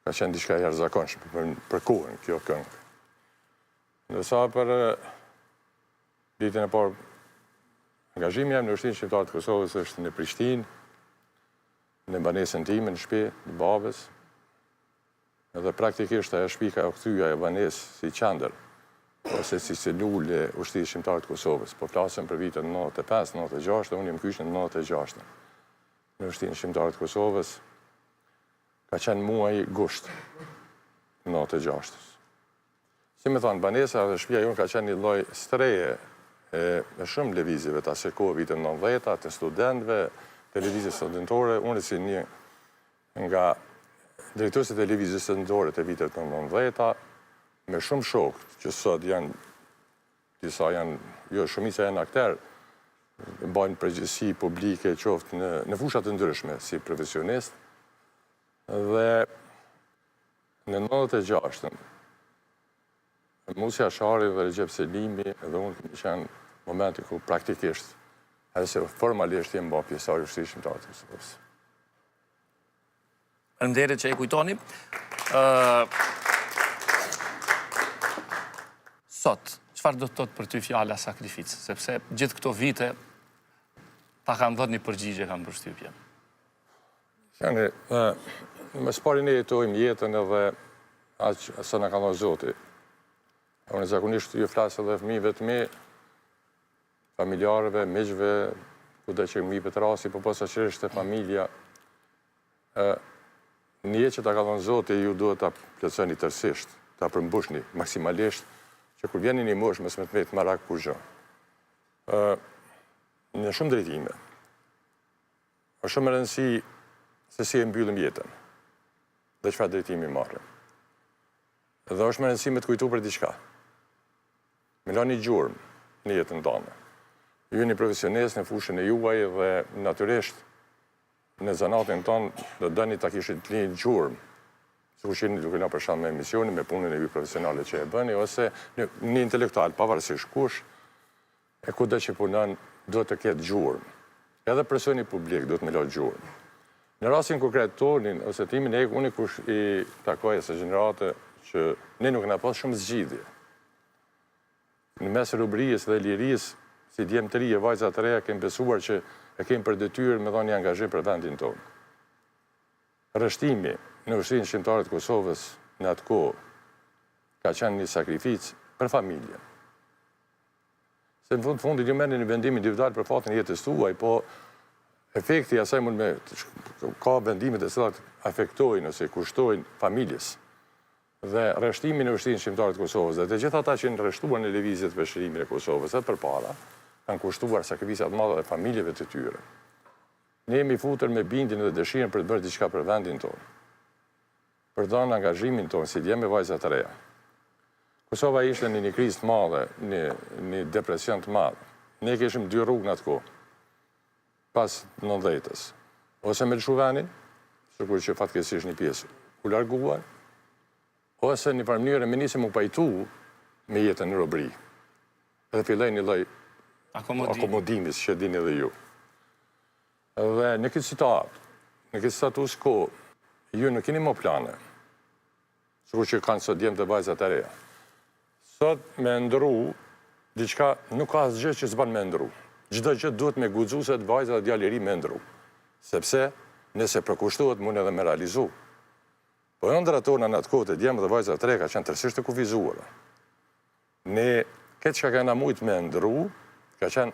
ka qenë diçka e jashtëzakonshme për kohën kjo këngë. Ndërsa për ditën e parë, angazhimi jam në Ushtrinë Shqiptare të Kosovës është në Prishtinë, në banesën time, në shtëpi të babës, edhe praktikisht ajo shtëpia u kthya e banesë si qendër, ose si celulë e Ushtrisë Shqiptare të Kosovës. Po flasëm për vitet 95-96, unë jam kyç në 96. Në Ushtrinë Shqiptare të Kosovës ka qenë muaji gusht 96. Si me thonë, banesa dhe shtëpia jonë ka qenë një lloj streje e shumë lëvizjeve të asaj kohe vitet 90, të studentëve, televizje studentore, unë si një nga drejtuesit e televizjes studentore të vitet 90, me shumë shokë, që sot janë, disa janë, jo, shumica janë akter, bajnë përgjegjësi publike qoftë në fusha të ndryshme, si profesionist, dhe në 96-ën, Musi Ashari dhe Recep Selimi dhe unë kemi qenë momenti ku praktikisht, edhe se formalisht jem bërë pjesëtar i Ushtrisë Shqiptare të Kosovës. Faleminderit që e kujtoni. Sot, çfarë do të thotë për ty fjala sakrificë? Sepse gjithë këto vite ta kanë dhënë një përgjigje, kanë përshtypje. Shani, më spari ne jetojmë jetën edhe aq sa na ka dhënë Zoti. Unë zakonisht ju flasë edhe fëmijëve të mi, familjarëve, miqve, kudo që mi për rasti, po posaçërisht e familja. Një jetë që ta ka dhënë Zoti, ju duhet ta plotësoni tërësisht, ta përmbushni maksimalisht, që kur vjeni një moshë mos më të vetë marak kur gjë. Në shumë drejtime. Është shumë e rëndësi se si e mbyllim jetën dhe çfarë drejtimi marrim. Dhe është më rëndësi me të kujtu për diçka. Me lani gjurmë në jetën tonë. Ju jeni profesionist në fushën e juaj dhe natyrisht në zanatin tonë do dëni ta kishit një gjurmë. Sikur që jeni duke na për shkak me emisionin, me punën e ju profesionale që e bëni, ose një intelektual, pavarësisht kush, e kudo që punon duhet të ketë gjurmë. Edhe personi publik duhet me lë gjurmë. Në rastin konkret tonin, ose timin e unë kush i takoj së gjenerate që ne nuk na pas shumë zgjidhje. Në mes rubrijës dhe lirisë, si djemë të ri e vajza të reja, kemë besuar që e kemë për detyrë me dhënë një angazhim për vendin tonë. Rrështimi në Ushtrinë Shqiptare të Kosovës në atë kohë ka qenë një sakrificë për familjen. Se në fundit ju merrni një vendim individual për fatin e jetës tuaj, po efekti asaj mund me ka vendimet e cilat afektojnë ose kushtojnë familjes. Dhe rreshtimin e Ushtrisë Shqiptare të Kosovës, dhe të gjithë ata që janë rreshtuar në lëvizjet për shërimin e Kosovës, edhe përpara, kanë kushtuar sakrifica të mëdha dhe familjeve të tyre. Ne jemi futur me bindjen dhe dëshirën për të bërë diçka për vendin tonë. Për të dhënë angazhimin tonë si djemë me vajza të reja. Kosova ishte në një krizë të madhe, një depresion të madh. Ne kishim dy rrugë në atë kohë. Pas 90-s. Ose me lëshu venin, sikur që fatkeqësisht një pjesë u larguar, ose një farë mënyrë me nisim u pajtu me jetën në robëri. Edhe filloi një lloj akomodimis që dini edhe ju. Dhe në këtë situatë, në këtë status quo, ju nuk keni më plane, sikur që kanë sot djemë të vajzat e reja. Sot me ndru, diçka nuk ka asgjë që s'ban me ndru. Çdo gjë duhet me guxu se të vajza dhe djalë i ri me ndru. Sepse nëse përkushtohet mund edhe me realizu. Po ëndra tona në atë kohë të djemë dhe vajzat e reja ka qenë tërësisht të kufizuara. Ne këtë që ka na mujt me ndru, ka qenë